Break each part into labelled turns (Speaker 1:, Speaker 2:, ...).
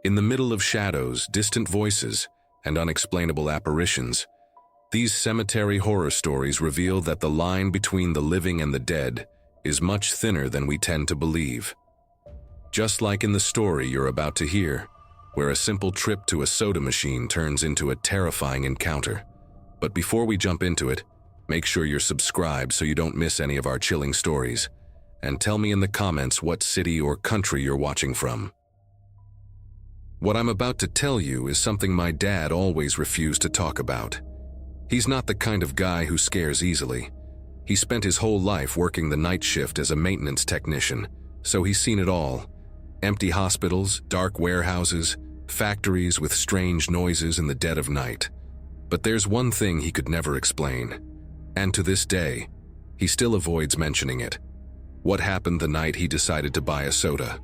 Speaker 1: In the middle of shadows, distant voices, and unexplainable apparitions, these cemetery horror stories reveal that the line between the living and the dead is much thinner than we tend to believe. Just like in the story you're about to hear, where a simple trip to a soda machine turns into a terrifying encounter. But before we jump into it, make sure you're subscribed so you don't miss any of our chilling stories. And tell me in the comments what city or country you're watching from. What I'm about to tell you is something my dad always refused to talk about. He's not the kind of guy who scares easily. He spent his whole life working the night shift as a maintenance technician, so he's seen it all. Empty hospitals, dark warehouses, factories with strange noises in the dead of night. But there's one thing he could never explain. And to this day, he still avoids mentioning it. What happened the night he decided to buy a soda?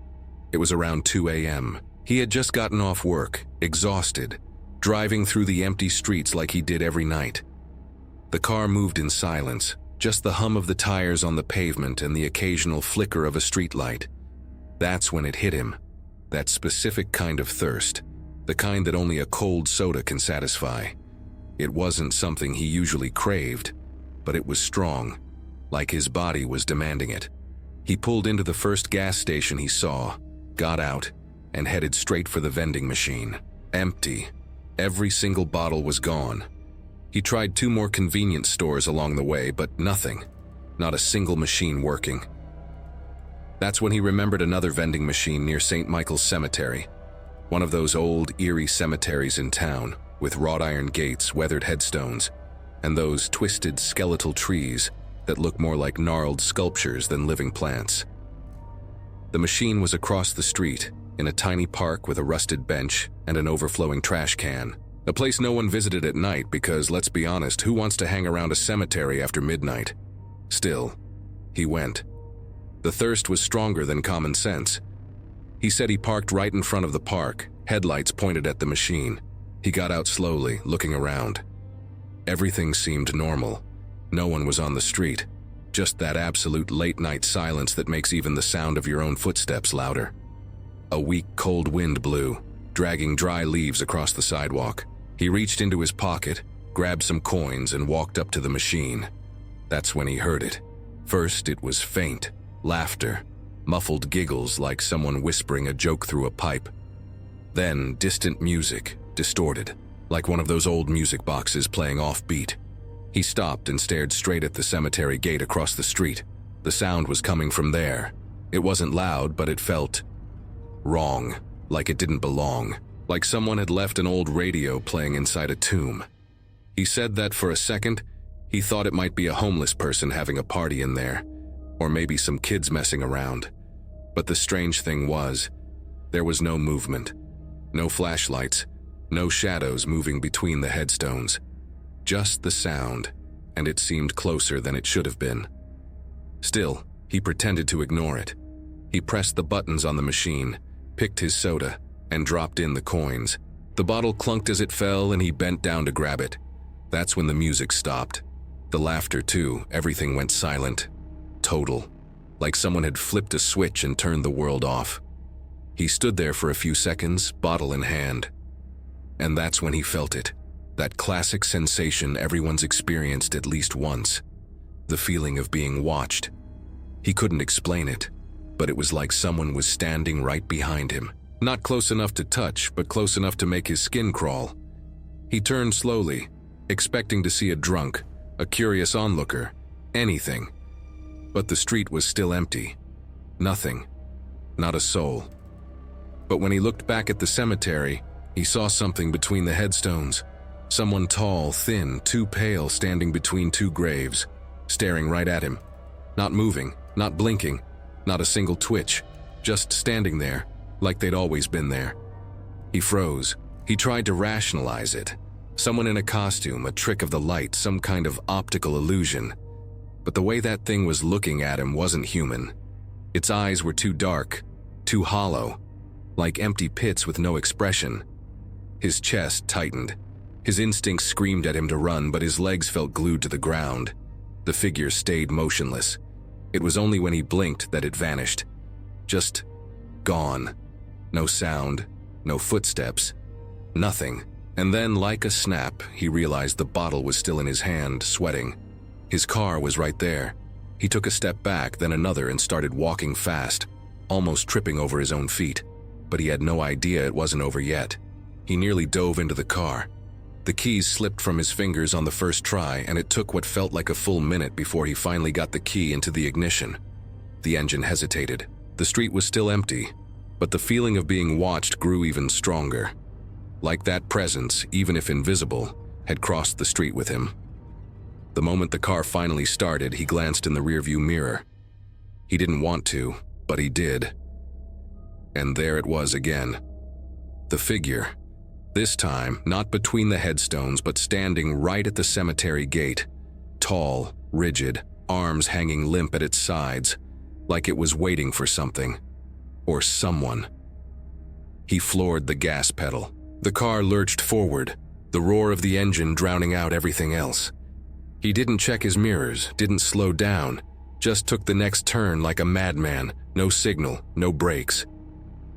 Speaker 1: It was around 2 a.m. He had just gotten off work, exhausted, driving through the empty streets like he did every night. The car moved in silence, just the hum of the tires on the pavement and the occasional flicker of a streetlight. That's when it hit him. That specific kind of thirst, the kind that only a cold soda can satisfy. It wasn't something he usually craved, but it was strong, like his body was demanding it. He pulled into the first gas station he saw, got out, and headed straight for the vending machine. Empty. Every single bottle was gone. He tried 2 more convenience stores along the way, but nothing. Not a single machine working. That's when he remembered another vending machine near St. Michael's Cemetery, one of those old, eerie cemeteries in town, with wrought iron gates, weathered headstones, and those twisted skeletal trees that look more like gnarled sculptures than living plants. The machine was across the street, in a tiny park with a rusted bench and an overflowing trash can. A place no one visited at night because, let's be honest, who wants to hang around a cemetery after midnight? Still, he went. The thirst was stronger than common sense. He said he parked right in front of the park, headlights pointed at the machine. He got out slowly, looking around. Everything seemed normal. No one was on the street. Just that absolute late-night silence that makes even the sound of your own footsteps louder. A weak, cold wind blew, dragging dry leaves across the sidewalk. He reached into his pocket, grabbed some coins, and walked up to the machine. That's when he heard it. First, it was faint, laughter, muffled giggles like someone whispering a joke through a pipe. Then, distant music, distorted, like one of those old music boxes playing off-beat. He stopped and stared straight at the cemetery gate across the street. The sound was coming from there. It wasn't loud, but it felt wrong, like it didn't belong, like someone had left an old radio playing inside a tomb. He said that for a second, he thought it might be a homeless person having a party in there, or maybe some kids messing around. But the strange thing was, there was no movement, no flashlights, no shadows moving between the headstones. Just the sound, and it seemed closer than it should have been. Still, he pretended to ignore it. He pressed the buttons on the machine, picked his soda, and dropped in the coins. The bottle clunked as it fell, and he bent down to grab it. That's when the music stopped. The laughter too, everything went silent. Total. Like someone had flipped a switch and turned the world off. He stood there for a few seconds, bottle in hand. And that's when he felt it. That classic sensation everyone's experienced at least once. The feeling of being watched. He couldn't explain it, but it was like someone was standing right behind him. Not close enough to touch, but close enough to make his skin crawl. He turned slowly, expecting to see a drunk, a curious onlooker, anything. But the street was still empty. Nothing. Not a soul. But when he looked back at the cemetery, he saw something between the headstones. Someone tall, thin, too pale, standing between 2 graves, staring right at him. Not moving, not blinking, not a single twitch, just standing there, like they'd always been there. He froze. He tried to rationalize it. Someone in a costume, a trick of the light, some kind of optical illusion. But the way that thing was looking at him wasn't human. Its eyes were too dark, too hollow, like empty pits with no expression. His chest tightened. His instincts screamed at him to run, but his legs felt glued to the ground. The figure stayed motionless. It was only when he blinked that it vanished. Just gone. No sound, no footsteps, nothing. And then, like a snap, he realized the bottle was still in his hand, sweating. His car was right there. He took a step back, then another, and started walking fast, almost tripping over his own feet. But he had no idea it wasn't over yet. He nearly dove into the car. The keys slipped from his fingers on the first try, and it took what felt like a full minute before he finally got the key into the ignition. The engine hesitated. The street was still empty, but the feeling of being watched grew even stronger. Like that presence, even if invisible, had crossed the street with him. The moment the car finally started, he glanced in the rearview mirror. He didn't want to, but he did. And there it was again. The figure. This time, not between the headstones, but standing right at the cemetery gate. Tall, rigid, arms hanging limp at its sides, like it was waiting for something. Or someone. He floored the gas pedal. The car lurched forward, the roar of the engine drowning out everything else. He didn't check his mirrors, didn't slow down, just took the next turn like a madman, no signal, no brakes.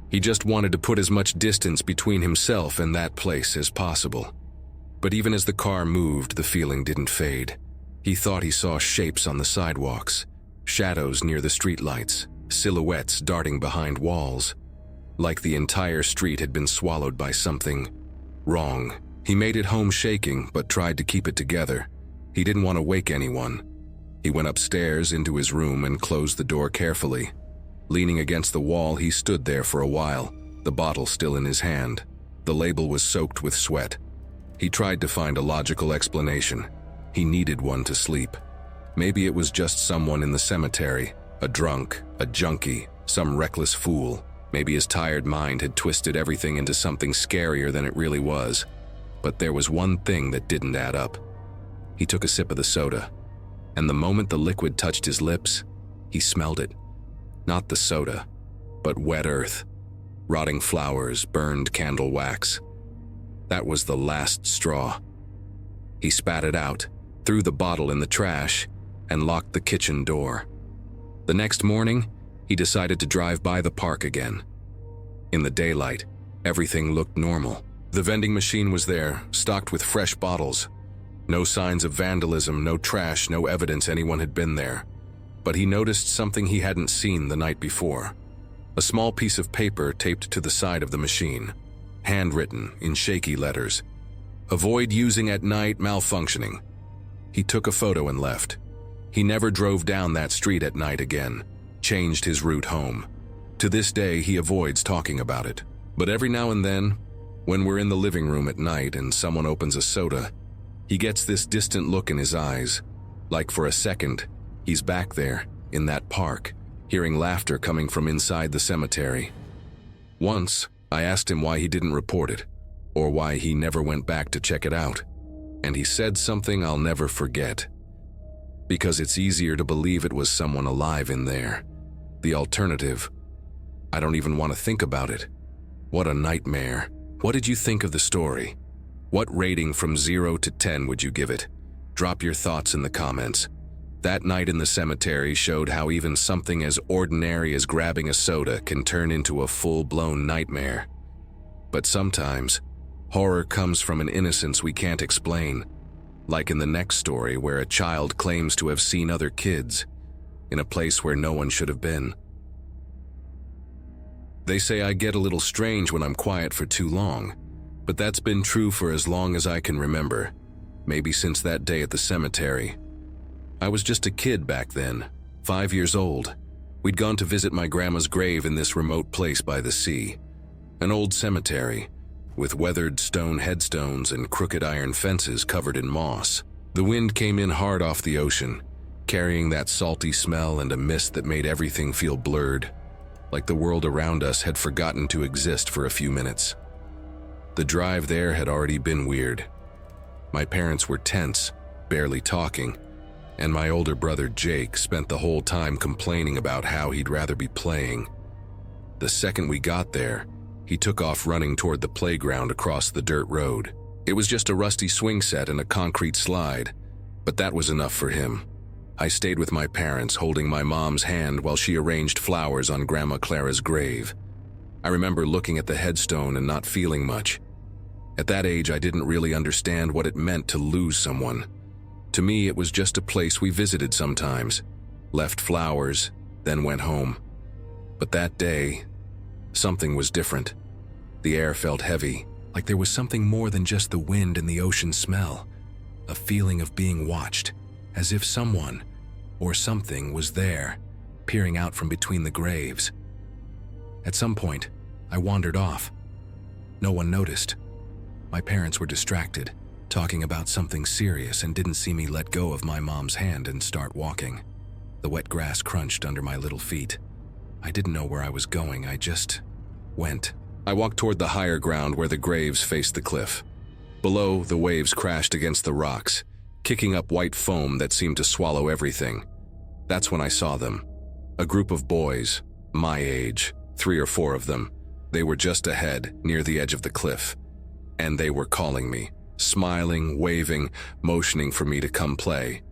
Speaker 1: He just wanted to put as much distance between himself and that place as possible. But even as the car moved, the feeling didn't fade. He thought he saw shapes on the sidewalks, shadows near the streetlights, silhouettes darting behind walls. Like the entire street had been swallowed by something wrong. He made it home shaking, but tried to keep it together. He didn't want to wake anyone. He went upstairs into his room and closed the door carefully. Leaning against the wall, he stood there for a while, the bottle still in his hand. The label was soaked with sweat. He tried to find a logical explanation. He needed one to sleep. Maybe it was just someone in the cemetery, a drunk, a junkie, some reckless fool. Maybe his tired mind had twisted everything into something scarier than it really was. But there was one thing that didn't add up. He took a sip of the soda, and the moment the liquid touched his lips, he smelled it. Not the soda, but wet earth, rotting flowers, burned candle wax. That was the last straw. He spat it out, threw the bottle in the trash, and locked the kitchen door. The next morning, he decided to drive by the park again. In the daylight, everything looked normal. The vending machine was there, stocked with fresh bottles. No signs of vandalism, no trash, no evidence anyone had been there. But he noticed something he hadn't seen the night before. A small piece of paper taped to the side of the machine, handwritten in shaky letters. "Avoid using at night, malfunctioning." He took a photo and left. He never drove down that street at night again, changed his route home. To this day, he avoids talking about it. But every now and then, when we're in the living room at night and someone opens a soda, he gets this distant look in his eyes, like for a second, he's back there, in that park, hearing laughter coming from inside the cemetery. Once, I asked him why he didn't report it, or why he never went back to check it out, and he said something I'll never forget. Because it's easier to believe it was someone alive in there. The alternative, I don't even want to think about it. What a nightmare. What did you think of the story? What rating from 0 to 10 would you give it? Drop your thoughts in the comments. That night in the cemetery showed how even something as ordinary as grabbing a soda can turn into a full-blown nightmare. But sometimes, horror comes from an innocence we can't explain, like in the next story where a child claims to have seen other kids in a place where no one should have been. They say I get a little strange when I'm quiet for too long, but that's been true for as long as I can remember, maybe since that day at the cemetery. I was just a kid back then, 5 years old. We'd gone to visit my grandma's grave in this remote place by the sea, an old cemetery with weathered stone headstones and crooked iron fences covered in moss. The wind came in hard off the ocean, carrying that salty smell and a mist that made everything feel blurred, like the world around us had forgotten to exist for a few minutes. The drive there had already been weird. My parents were tense, barely talking, and my older brother Jake spent the whole time complaining about how he'd rather be playing. The second we got there, he took off running toward the playground across the dirt road. It was just a rusty swing set and a concrete slide, but that was enough for him. I stayed with my parents, holding my mom's hand while she arranged flowers on Grandma Clara's grave. I remember looking at the headstone and not feeling much. At that age, I didn't really understand what it meant to lose someone. To me, it was just a place we visited sometimes, left flowers, then went home. But that day, something was different. The air felt heavy, like there was something more than just the wind and the ocean smell. A feeling of being watched, as if someone or something was there, peering out from between the graves. At some point, I wandered off. No one noticed. My parents were distracted, talking about something serious, and didn't see me let go of my mom's hand and start walking. The wet grass crunched under my little feet. I didn't know where I was going, I just went. I walked toward the higher ground where the graves faced the cliff. Below, the waves crashed against the rocks, kicking up white foam that seemed to swallow everything. That's when I saw them. A group of boys, my age, 3 or 4 of them. They were just ahead, near the edge of the cliff. And they were calling me, smiling, waving, motioning for me to come play.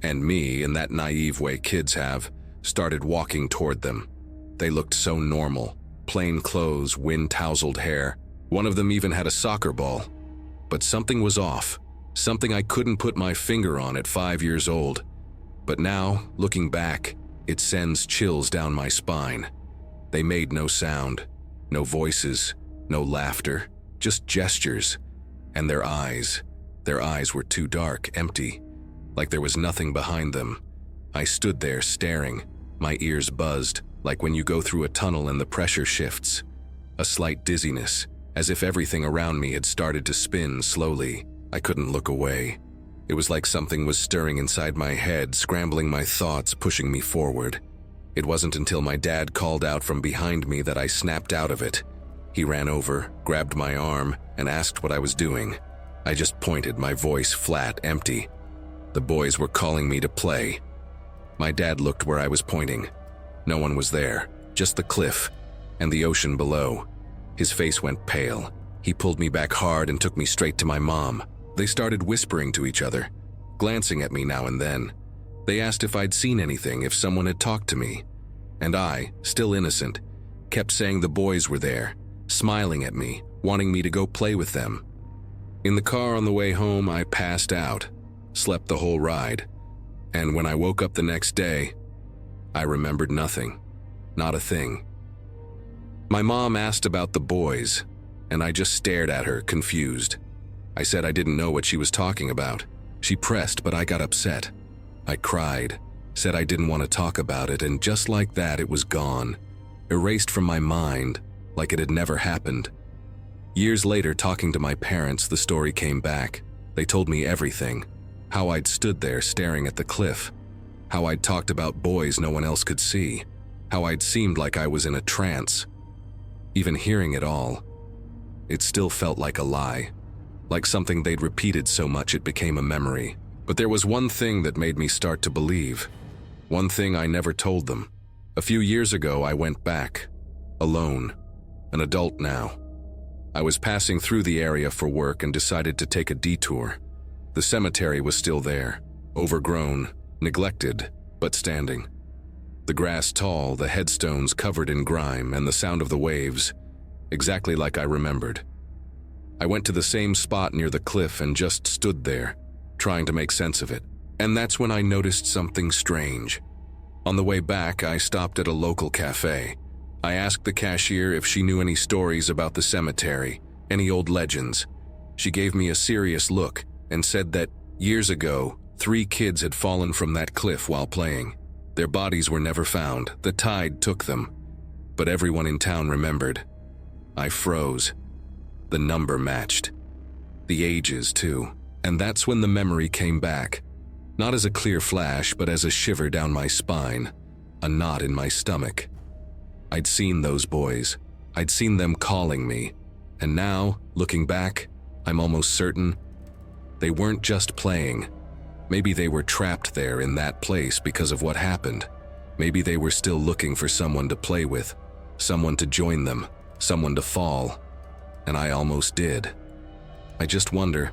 Speaker 1: And me, in that naive way kids have, started walking toward them. They looked so normal. Plain clothes, wind-tousled hair. One of them even had a soccer ball. But something was off. Something I couldn't put my finger on at 5 years old. But now, looking back, it sends chills down my spine. They made no sound, no voices, no laughter, just gestures. And their eyes were too dark, empty, like there was nothing behind them. I stood there staring, my ears buzzed, like when you go through a tunnel and the pressure shifts. A slight dizziness, as if everything around me had started to spin slowly. I couldn't look away. It was like something was stirring inside my head, scrambling my thoughts, pushing me forward. It wasn't until my dad called out from behind me that I snapped out of it. He ran over, grabbed my arm, and asked what I was doing. I just pointed, my voice flat, empty. The boys were calling me to play. My dad looked where I was pointing. No one was there, just the cliff and the ocean below. His face went pale. He pulled me back hard and took me straight to my mom. They started whispering to each other, glancing at me now and then. They asked if I'd seen anything, if someone had talked to me. And I, still innocent, kept saying the boys were there, smiling at me, wanting me to go play with them. In the car on the way home, I passed out, slept the whole ride. And when I woke up the next day, I remembered nothing, not a thing. My mom asked about the boys, and I just stared at her, confused. I said I didn't know what she was talking about. She pressed, but I got upset. I cried, said I didn't want to talk about it, and just like that, it was gone, erased from my mind, like it had never happened. Years later, talking to my parents, the story came back. They told me everything. How I'd stood there staring at the cliff. How I'd talked about boys no one else could see. How I'd seemed like I was in a trance. Even hearing it all, it still felt like a lie. Like something they'd repeated so much it became a memory. But there was one thing that made me start to believe. One thing I never told them. A few years ago, I went back. Alone. An adult now. I was passing through the area for work and decided to take a detour. The cemetery was still there. Overgrown, neglected, but standing. The grass tall, the headstones covered in grime, and the sound of the waves. Exactly like I remembered. I went to the same spot near the cliff and just stood there, trying to make sense of it. And that's when I noticed something strange. On the way back, I stopped at a local cafe. I asked the cashier if she knew any stories about the cemetery, any old legends. She gave me a serious look and said that, years ago, 3 kids had fallen from that cliff while playing. Their bodies were never found. The tide took them. But everyone in town remembered. I froze. The number matched. The ages, too. And that's when the memory came back. Not as a clear flash, but as a shiver down my spine. A knot in my stomach. I'd seen those boys. I'd seen them calling me. And now, looking back, I'm almost certain they weren't just playing. Maybe they were trapped there in that place because of what happened. Maybe they were still looking for someone to play with, someone to join them, someone to fall. And I almost did. I just wonder,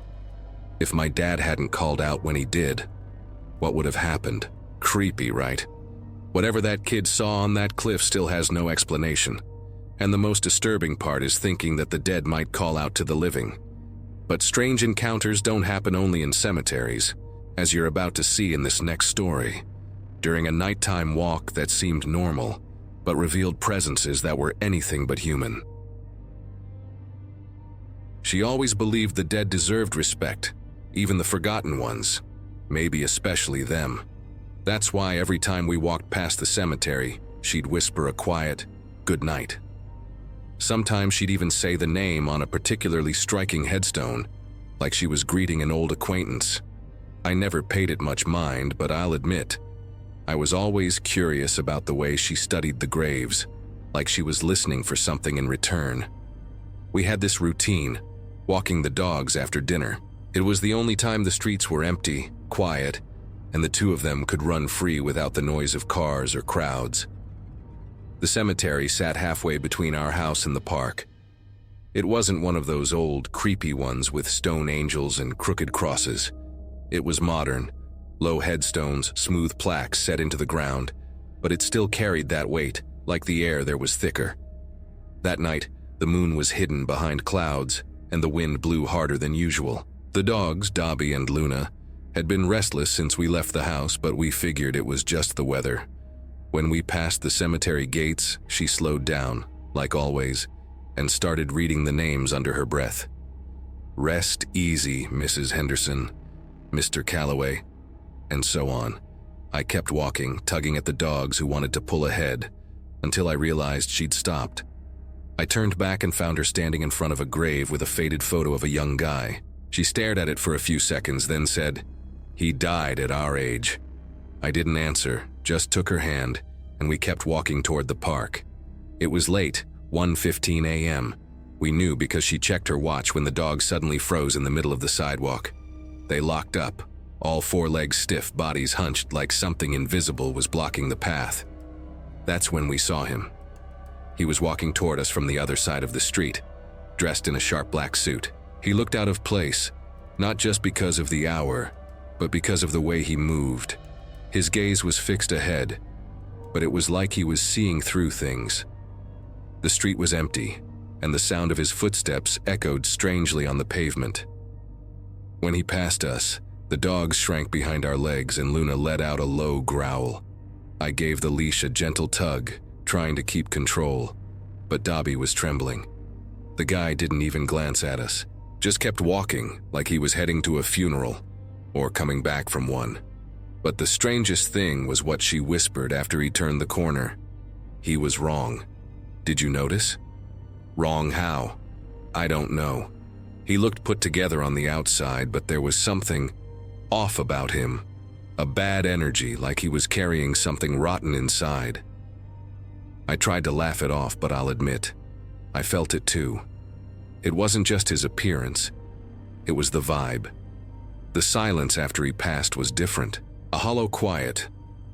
Speaker 1: if my dad hadn't called out when he did, what would have happened? Creepy, right? Whatever that kid saw on that cliff still has no explanation. And the most disturbing part is thinking that the dead might call out to the living. But strange encounters don't happen only in cemeteries, as you're about to see in this next story. During a nighttime walk that seemed normal, but revealed presences that were anything but human. She always believed the dead deserved respect, even the forgotten ones, maybe especially them. That's why every time we walked past the cemetery, she'd whisper a quiet, "Good night." Sometimes she'd even say the name on a particularly striking headstone, like she was greeting an old acquaintance. I never paid it much mind, but I'll admit, I was always curious about the way she studied the graves, like she was listening for something in return. We had this routine, walking the dogs after dinner. It was the only time the streets were empty, quiet, and the two of them could run free without the noise of cars or crowds. The cemetery sat halfway between our house and the park. It wasn't one of those old, creepy ones with stone angels and crooked crosses. It was modern, low headstones, smooth plaques set into the ground, but it still carried that weight, like the air there was thicker. That night, the moon was hidden behind clouds, and the wind blew harder than usual. The dogs, Dobby and Luna, had been restless since we left the house, but we figured it was just the weather. When we passed the cemetery gates, she slowed down, like always, and started reading the names under her breath. "Rest easy, Mrs. Henderson, Mr. Calloway," and so on. I kept walking, tugging at the dogs who wanted to pull ahead, until I realized she'd stopped. I turned back and found her standing in front of a grave with a faded photo of a young guy. She stared at it for a few seconds, then said, "He died at our age." I didn't answer, just took her hand, and we kept walking toward the park. It was late, 1:15 a.m. We knew because she checked her watch when the dogs suddenly froze in the middle of the sidewalk. They locked up, all four legs stiff, bodies hunched like something invisible was blocking the path. That's when we saw him. He was walking toward us from the other side of the street, dressed in a sharp black suit. He looked out of place, not just because of the hour, but because of the way he moved. His gaze was fixed ahead, but it was like he was seeing through things. The street was empty, and the sound of his footsteps echoed strangely on the pavement. When he passed us, the dogs shrank behind our legs and Luna let out a low growl. I gave the leash a gentle tug, trying to keep control, but Dobby was trembling. The guy didn't even glance at us, just kept walking like he was heading to a funeral or coming back from one. But the strangest thing was what she whispered after he turned the corner. He was wrong. Did you notice? Wrong how? I don't know. He looked put together on the outside, but there was something off about him. A bad energy, like he was carrying something rotten inside. I tried to laugh it off, but I'll admit, I felt it too. It wasn't just his appearance. It was the vibe. The silence after he passed was different. A hollow quiet,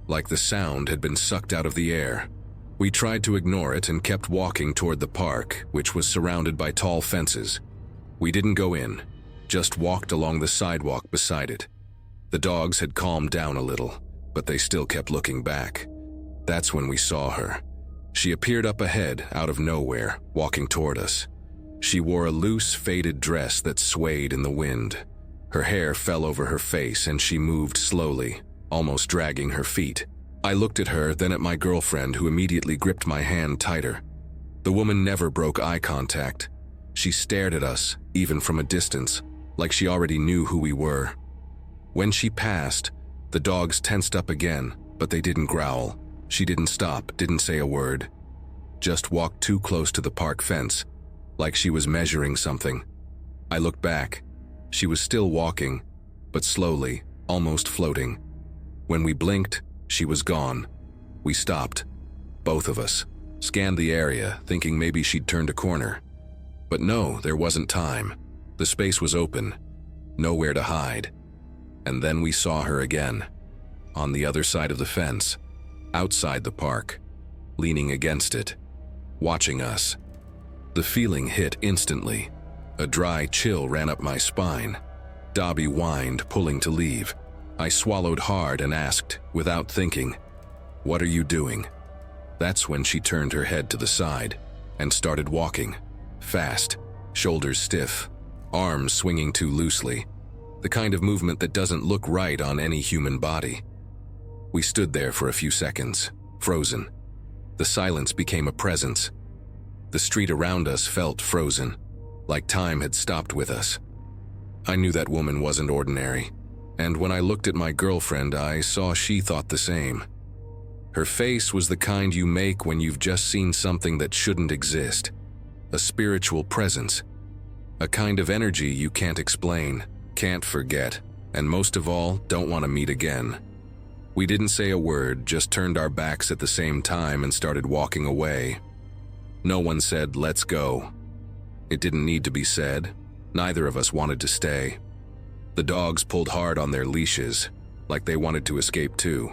Speaker 1: like the sound had been sucked out of the air. We tried to ignore it and kept walking toward the park, which was surrounded by tall fences. We didn't go in, just walked along the sidewalk beside it. The dogs had calmed down a little, but they still kept looking back. That's when we saw her. She appeared up ahead, out of nowhere, walking toward us. She wore a loose, faded dress that swayed in the wind. Her hair fell over her face and she moved slowly, almost dragging her feet. I looked at her, then at my girlfriend, who immediately gripped my hand tighter. The woman never broke eye contact. She stared at us, even from a distance, like she already knew who we were. When she passed, the dogs tensed up again, but they didn't growl. She didn't stop, didn't say a word. Just walked too close to the park fence, like she was measuring something. I looked back. She was still walking, but slowly, almost floating. When we blinked, she was gone. We stopped, both of us, scanned the area, thinking maybe she'd turned a corner. But no, there wasn't time. The space was open, nowhere to hide. And then we saw her again, on the other side of the fence, outside the park, leaning against it, watching us. The feeling hit instantly. A dry chill ran up my spine. Dobby whined, pulling to leave. I swallowed hard and asked, without thinking, "What are you doing?" That's when she turned her head to the side. and started walking. Fast, shoulders stiff, arms swinging too loosely. The kind of movement that doesn't look right on any human body. We stood there for a few seconds, frozen. The silence became a presence. The street around us felt frozen, like time had stopped with us. I knew that woman wasn't ordinary, and when I looked at my girlfriend, I saw she thought the same. Her face was the kind you make when you've just seen something that shouldn't exist. A spiritual presence. A kind of energy you can't explain, can't forget, and most of all, don't want to meet again. We didn't say a word, just turned our backs at the same time and started walking away. No one said, "Let's go." It didn't need to be said. Neither of us wanted to stay. The dogs pulled hard on their leashes, like they wanted to escape too.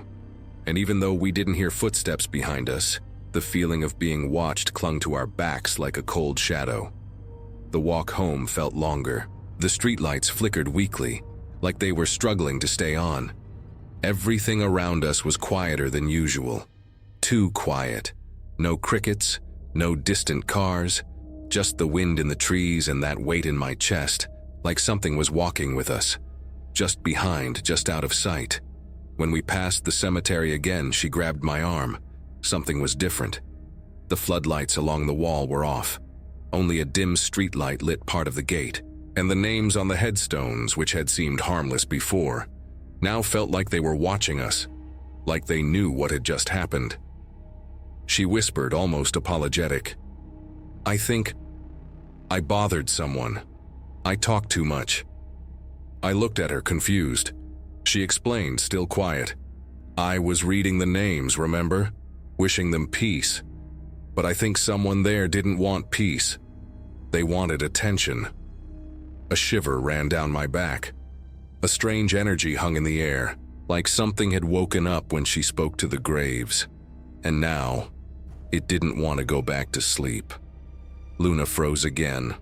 Speaker 1: And even though we didn't hear footsteps behind us, the feeling of being watched clung to our backs like a cold shadow. The walk home felt longer. The streetlights flickered weakly, like they were struggling to stay on. Everything around us was quieter than usual. Too quiet. No crickets, no distant cars, just the wind in the trees and that weight in my chest, like something was walking with us. Just behind, just out of sight. When we passed the cemetery again, she grabbed my arm. Something was different. The floodlights along the wall were off. Only a dim streetlight lit part of the gate, and the names on the headstones, which had seemed harmless before, now felt like they were watching us, like they knew what had just happened. She whispered, almost apologetic, "I think I bothered someone. I talked too much." I looked at her, confused. She explained, still quiet, "I was reading the names, remember? Wishing them peace. But I think someone there didn't want peace. They wanted attention." A shiver ran down my back. A strange energy hung in the air, like something had woken up when she spoke to the graves. And now, it didn't want to go back to sleep. Luna froze again,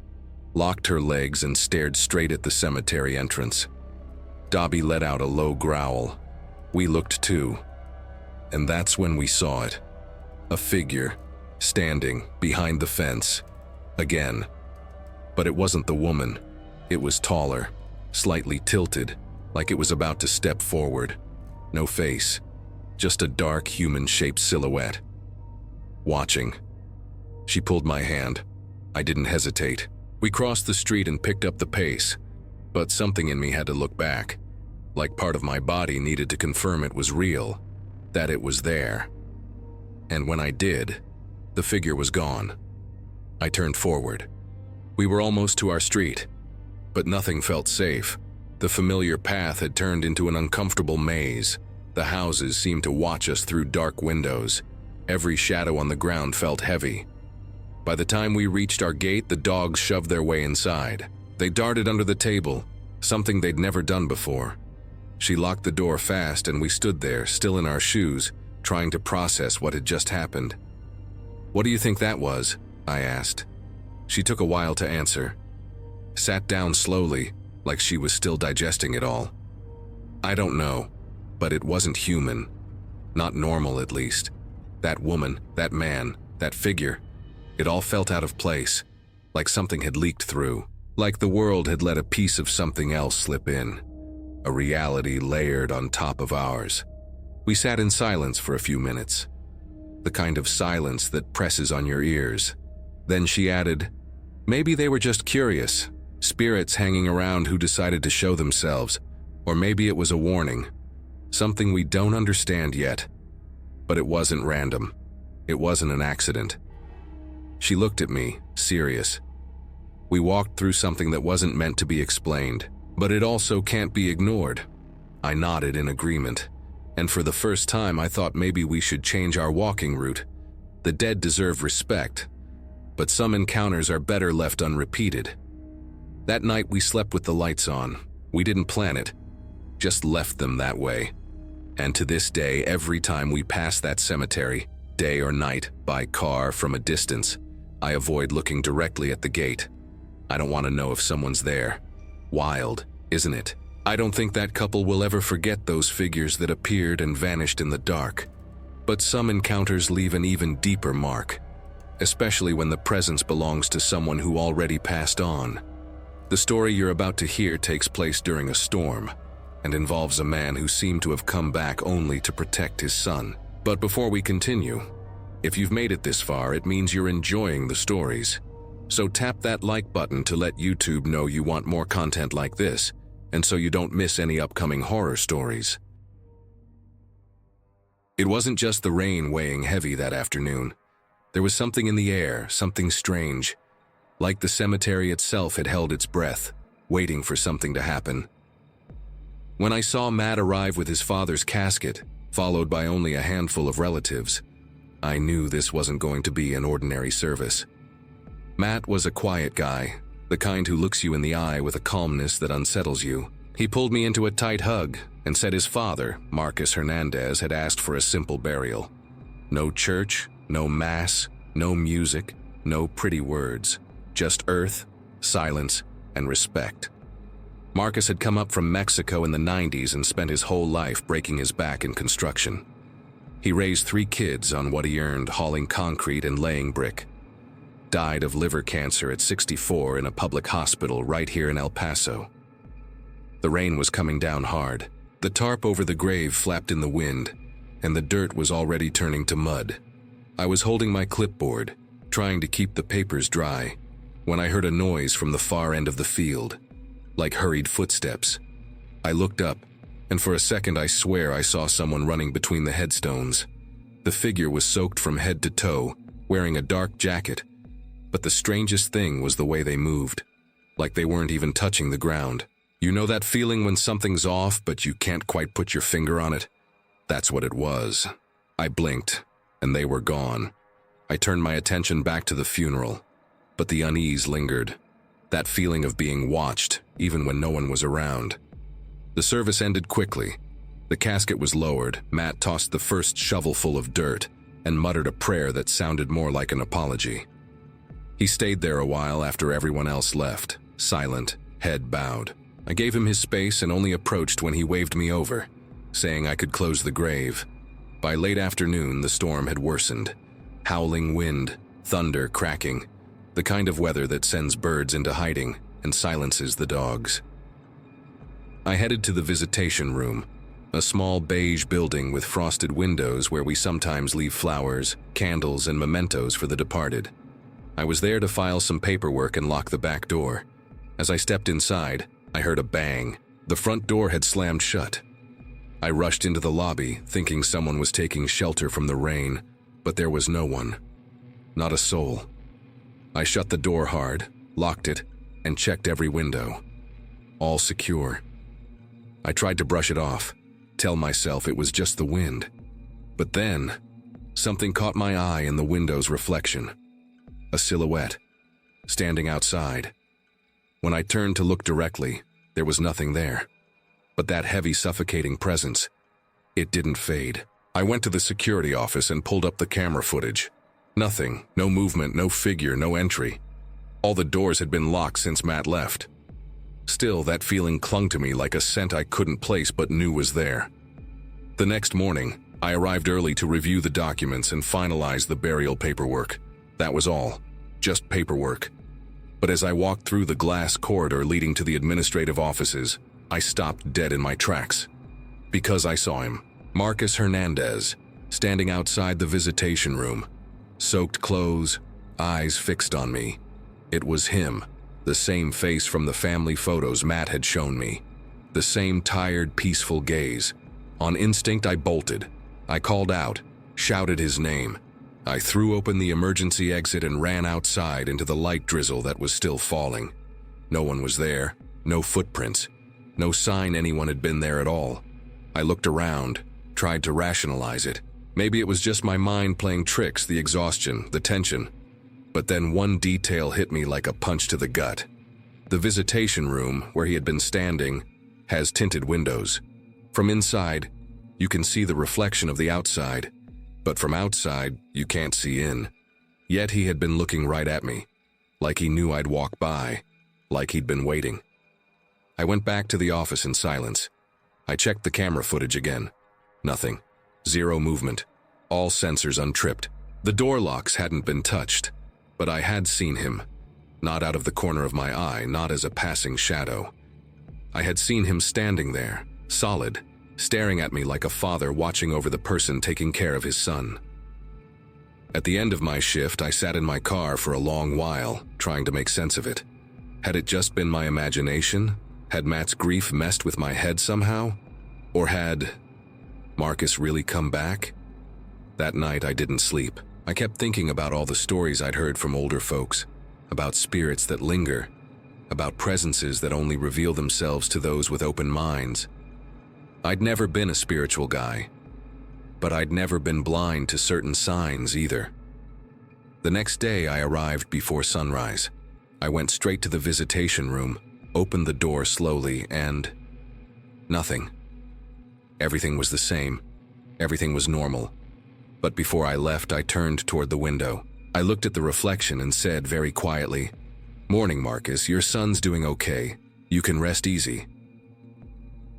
Speaker 1: locked her legs and stared straight at the cemetery entrance. Dobby let out a low growl. We looked too. And that's when we saw it. A figure, standing behind the fence. Again. But it wasn't the woman. It was taller, slightly tilted, like it was about to step forward. No face, just a dark human-shaped silhouette. Watching. She pulled my hand. I didn't hesitate. We crossed the street and picked up the pace, but something in me had to look back, like part of my body needed to confirm it was real, that it was there. And when I did, the figure was gone. I turned forward. We were almost to our street, but nothing felt safe. The familiar path had turned into an uncomfortable maze. The houses seemed to watch us through dark windows. Every shadow on the ground felt heavy. By the time we reached our gate, the dogs shoved their way inside. They darted under the table, something they'd never done before. She locked the door fast and we stood there, still in our shoes, trying to process what had just happened. "What do you think that was?" I asked. She took a while to answer. Sat down slowly, like she was still digesting it all. "I don't know, but it wasn't human. Not normal, at least. That woman, that man, that figure, it all felt out of place, like something had leaked through, like the world had let a piece of something else slip in, a reality layered on top of ours." We sat in silence for a few minutes, the kind of silence that presses on your ears. Then she added, "Maybe they were just curious, spirits hanging around who decided to show themselves, or maybe it was a warning, something we don't understand yet. But it wasn't random. It wasn't an accident." She looked at me, serious. We walked through something that wasn't meant to be explained, but it also can't be ignored. I nodded in agreement, and for the first time I thought maybe we should change our walking route. The dead deserve respect, but some encounters are better left unrepeated. That night we slept with the lights on. We didn't plan it, just left them that way. And to this day, every time we pass that cemetery, day or night, by car, from a distance, I avoid looking directly at the gate. I don't want to know if someone's there. Wild, isn't it? I don't think that couple will ever forget those figures that appeared and vanished in the dark. But some encounters leave an even deeper mark. especially when the presence belongs to someone who already passed on. The story you're about to hear takes place during a storm and involves a man who seemed to have come back only to protect his son. But before we continue, if you've made it this far, it means you're enjoying the stories. So tap that like button to let YouTube know you want more content like this, and so you don't miss any upcoming horror stories. It wasn't just the rain weighing heavy that afternoon. There was something in the air, something strange. Like the cemetery itself had held its breath, waiting for something to happen. When I saw Matt arrive with his father's casket, followed by only a handful of relatives, I knew this wasn't going to be an ordinary service. Matt was a quiet guy, the kind who looks you in the eye with a calmness that unsettles you. He pulled me into a tight hug and said his father, Marcus Hernandez, had asked for a simple burial. No church, no mass, no music, no pretty words. Just earth, silence, and respect. Marcus had come up from Mexico in the 90s and spent his whole life breaking his back in construction. He raised 3 kids on what he earned hauling concrete and laying brick. Died of liver cancer at 64 in a public hospital right here in El Paso. The rain was coming down hard. The tarp over the grave flapped in the wind, and the dirt was already turning to mud. I was holding my clipboard, trying to keep the papers dry, when I heard a noise from the far end of the field, like hurried footsteps. I looked up, and for a second I swear I saw someone running between the headstones. The figure was soaked from head to toe, wearing a dark jacket, but the strangest thing was the way they moved, like they weren't even touching the ground. You know that feeling when something's off, but you can't quite put your finger on it? That's what it was. I blinked, and they were gone. I turned my attention back to the funeral, but the unease lingered. That feeling of being watched, even when no one was around. The service ended quickly. The casket was lowered. Matt tossed the first shovelful of dirt and muttered a prayer that sounded more like an apology. He stayed there a while after everyone else left, silent, head bowed. I gave him his space and only approached when he waved me over, saying I could close the grave. By late afternoon, the storm had worsened. Howling wind, thunder cracking, the kind of weather that sends birds into hiding and silences the dogs. I headed to the visitation room, a small beige building with frosted windows where we sometimes leave flowers, candles, and mementos for the departed. I was there to file some paperwork and lock the back door. As I stepped inside, I heard a bang. The front door had slammed shut. I rushed into the lobby, thinking someone was taking shelter from the rain, but there was no one. Not a soul. I shut the door hard, locked it, and checked every window. All secure. I tried to brush it off, tell myself it was just the wind. But then, something caught my eye in the window's reflection. A silhouette, standing outside. When I turned to look directly, there was nothing there. But that heavy, suffocating presence, it didn't fade. I went to the security office and pulled up the camera footage. Nothing, no movement, no figure, no entry. All the doors had been locked since Matt left. Still, that feeling clung to me like a scent I couldn't place but knew was there. The next morning, I arrived early to review the documents and finalize the burial paperwork. That was all, just paperwork. But as I walked through the glass corridor leading to the administrative offices, I stopped dead in my tracks. Because I saw him, Marcus Hernandez, standing outside the visitation room. Soaked clothes, eyes fixed on me. It was him, the same face from the family photos Matt had shown me. The same tired, peaceful gaze. On instinct, I bolted. I called out, shouted his name. I threw open the emergency exit and ran outside into the light drizzle that was still falling. No one was there, no footprints, no sign anyone had been there at all. I looked around, tried to rationalize it. Maybe it was just my mind playing tricks, the exhaustion, the tension. But then one detail hit me like a punch to the gut. The visitation room, where he had been standing, has tinted windows. From inside, you can see the reflection of the outside, but from outside, you can't see in. Yet he had been looking right at me, like he knew I'd walk by, like he'd been waiting. I went back to the office in silence. I checked the camera footage again. Nothing. Zero movement. All sensors untripped. The door locks hadn't been touched, but I had seen him, not out of the corner of my eye, not as a passing shadow. I had seen him standing there, solid, staring at me like a father watching over the person taking care of his son. At the end of my shift, I sat in my car for a long while, trying to make sense of it. Had it just been my imagination? Had Matt's grief messed with my head somehow? Or had Marcus really come back? That night, I didn't sleep. I kept thinking about all the stories I'd heard from older folks, about spirits that linger, about presences that only reveal themselves to those with open minds. I'd never been a spiritual guy, but I'd never been blind to certain signs either. The next day, I arrived before sunrise. I went straight to the visitation room, opened the door slowly, and nothing. Everything was the same. Everything was normal. But before I left, I turned toward the window. I looked at the reflection and said very quietly, "Morning, Marcus, your son's doing okay. You can rest easy."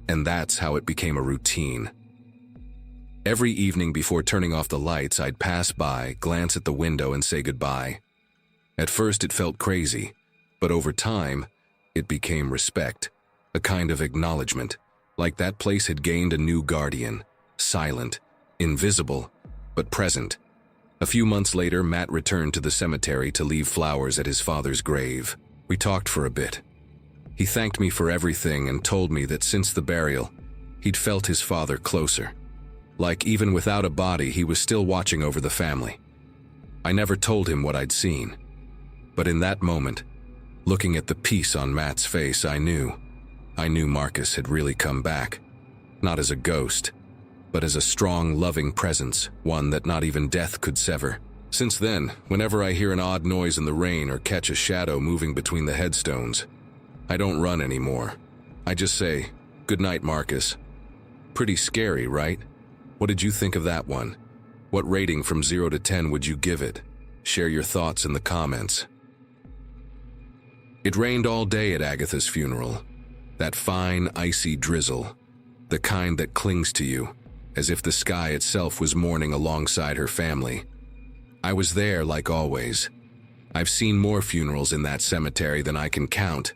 Speaker 1: And that's how it became a routine. Every evening before turning off the lights, I'd pass by, glance at the window, and say goodbye. At first it felt crazy, but over time, it became respect, a kind of acknowledgement, like that place had gained a new guardian, silent, invisible, but present. A few months later, Matt returned to the cemetery to leave flowers at his father's grave. We talked for a bit. He thanked me for everything and told me that since the burial, he'd felt his father closer. Like even without a body, he was still watching over the family. I never told him what I'd seen. But in that moment, looking at the peace on Matt's face, I knew Marcus had really come back. Not as a ghost, but as a strong, loving presence, one that not even death could sever. Since then, whenever I hear an odd noise in the rain or catch a shadow moving between the headstones, I don't run anymore. I just say, "Good night, Marcus." Pretty scary, right? What did you think of that one? What rating from 0 to 10 would you give it? Share your thoughts in the comments. It rained all day at Agatha's funeral. That fine, icy drizzle. The kind that clings to you, as if the sky itself was mourning alongside her family. I was there like always. I've seen more funerals in that cemetery than I can count,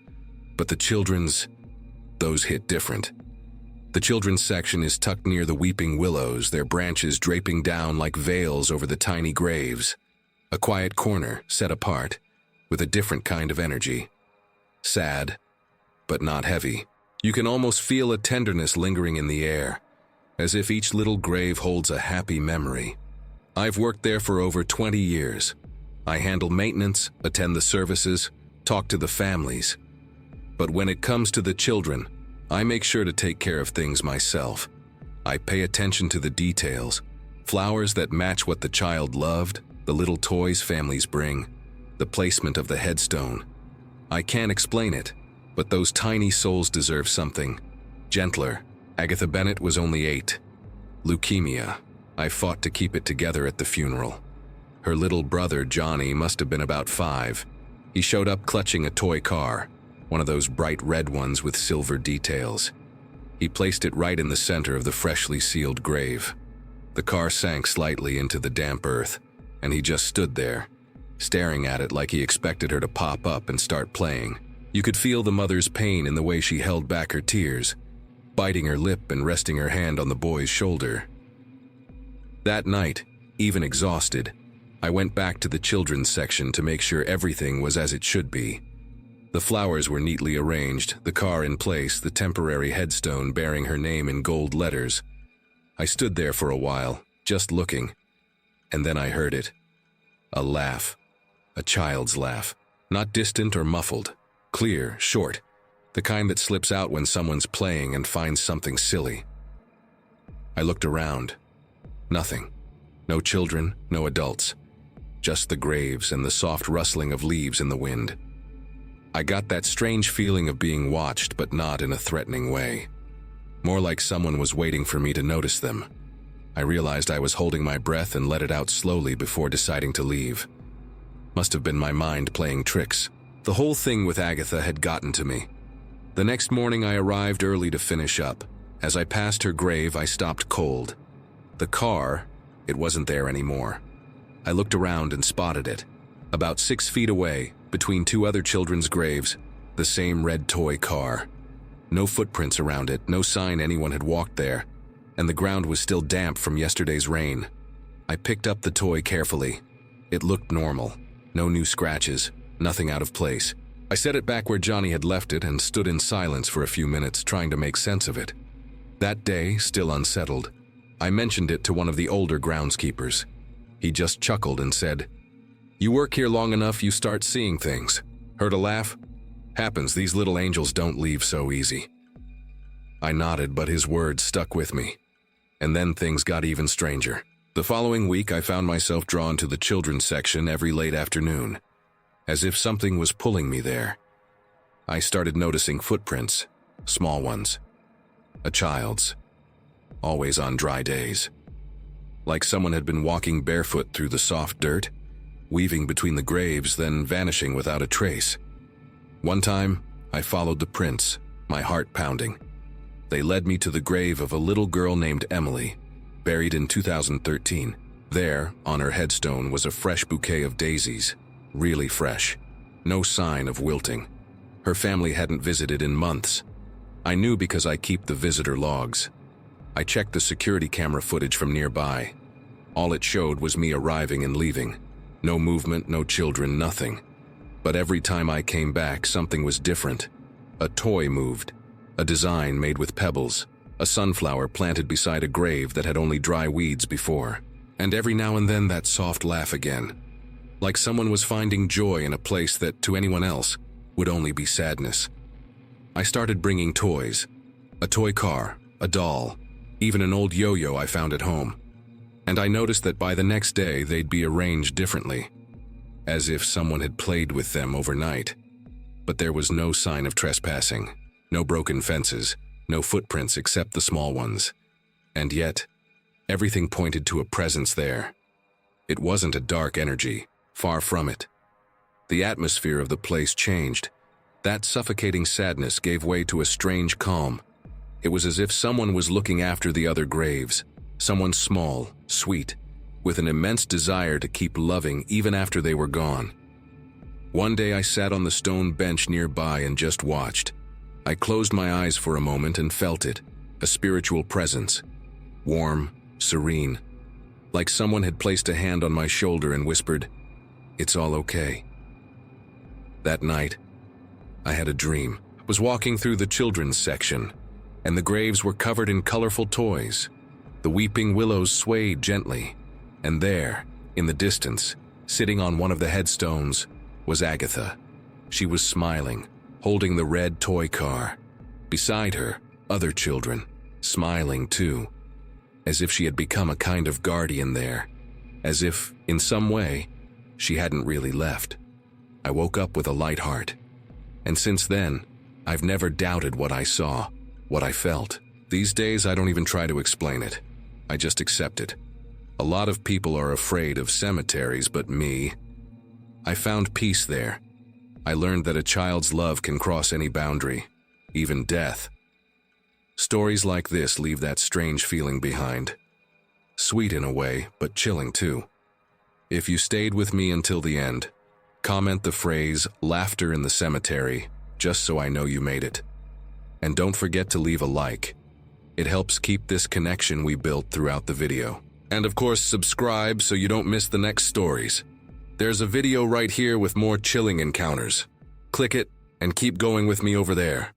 Speaker 1: but the children's, those hit different. The children's section is tucked near the weeping willows, their branches draping down like veils over the tiny graves. A quiet corner, set apart, with a different kind of energy. Sad, but not heavy. You can almost feel a tenderness lingering in the air, as if each little grave holds a happy memory. I've worked there for over 20 years. I handle maintenance, attend the services, talk to the families. But when it comes to the children, I make sure to take care of things myself. I pay attention to the details, flowers that match what the child loved, the little toys families bring, the placement of the headstone. I can't explain it, but those tiny souls deserve something gentler. Agatha Bennett was only 8. Leukemia. I fought to keep it together at the funeral. Her little brother, Johnny, must have been about 5. He showed up clutching a toy car, one of those bright red ones with silver details. He placed it right in the center of the freshly sealed grave. The car sank slightly into the damp earth, and he just stood there, staring at it like he expected her to pop up and start playing. You could feel the mother's pain in the way she held back her tears, biting her lip and resting her hand on the boy's shoulder. That night, even exhausted, I went back to the children's section to make sure everything was as it should be. The flowers were neatly arranged, the car in place, the temporary headstone bearing her name in gold letters. I stood there for a while, just looking, and then I heard it. A laugh. A child's laugh. Not distant or muffled. Clear, short. The kind that slips out when someone's playing and finds something silly. I looked around. Nothing. No children, no adults. Just the graves and the soft rustling of leaves in the wind. I got that strange feeling of being watched, but not in a threatening way. More like someone was waiting for me to notice them. I realized I was holding my breath and let it out slowly before deciding to leave. Must have been my mind playing tricks. The whole thing with Agatha had gotten to me. The next morning I arrived early to finish up. As I passed her grave, I stopped cold. The car, it wasn't there anymore. I looked around and spotted it. About 6 feet away, between 2 other children's graves, the same red toy car. No footprints around it, no sign anyone had walked there, and the ground was still damp from yesterday's rain. I picked up the toy carefully. It looked normal. No new scratches, nothing out of place. I set it back where Johnny had left it and stood in silence for a few minutes trying to make sense of it. That day, still unsettled, I mentioned it to one of the older groundskeepers. He just chuckled and said, "You work here long enough, you start seeing things." Heard a laugh? Happens, these little angels don't leave so easy. I nodded, but his words stuck with me. And then things got even stranger. The following week, I found myself drawn to the children's section every late afternoon, as if something was pulling me there. I started noticing footprints, small ones. A child's. Always on dry days. Like someone had been walking barefoot through the soft dirt, weaving between the graves, then vanishing without a trace. One time, I followed the prints, my heart pounding. They led me to the grave of a little girl named Emily, buried in 2013. There, on her headstone, was a fresh bouquet of daisies, really fresh. No sign of wilting. Her family hadn't visited in months. I knew because I keep the visitor logs. I checked the security camera footage from nearby. All it showed was me arriving and leaving. No movement, no children, nothing. But every time I came back, something was different. A toy moved. A design made with pebbles. A sunflower planted beside a grave that had only dry weeds before. And every now and then that soft laugh again. Like someone was finding joy in a place that, to anyone else, would only be sadness. I started bringing toys. A toy car, a doll, even an old yo-yo I found at home. And I noticed that by the next day they'd be arranged differently, as if someone had played with them overnight. But there was no sign of trespassing, no broken fences, no footprints except the small ones. And yet, everything pointed to a presence there. It wasn't a dark energy, far from it. The atmosphere of the place changed. That suffocating sadness gave way to a strange calm. It was as if someone was looking after the other graves, someone small, sweet, with an immense desire to keep loving even after they were gone. One day I sat on the stone bench nearby and just watched. I closed my eyes for a moment and felt it, a spiritual presence, warm, serene, like someone had placed a hand on my shoulder and whispered, "It's all okay." That night, I had a dream. I was walking through the children's section, and the graves were covered in colorful toys. The weeping willows swayed gently, and there, in the distance, sitting on one of the headstones, was Agatha. She was smiling, holding the red toy car. Beside her, other children, smiling too, as if she had become a kind of guardian there, as if, in some way, she hadn't really left. I woke up with a light heart, and since then, I've never doubted what I saw, what I felt. These days, I don't even try to explain it. I just accept it. A lot of people are afraid of cemeteries, but me, I found peace there. I learned that a child's love can cross any boundary, even death. Stories like this leave that strange feeling behind. Sweet in a way, but chilling too. If you stayed with me until the end, comment the phrase, "laughter in the cemetery," just so I know you made it. And don't forget to leave a like. It helps keep this connection we built throughout the video. And of course, subscribe so you don't miss the next stories. There's a video right here with more chilling encounters. Click it and keep going with me over there.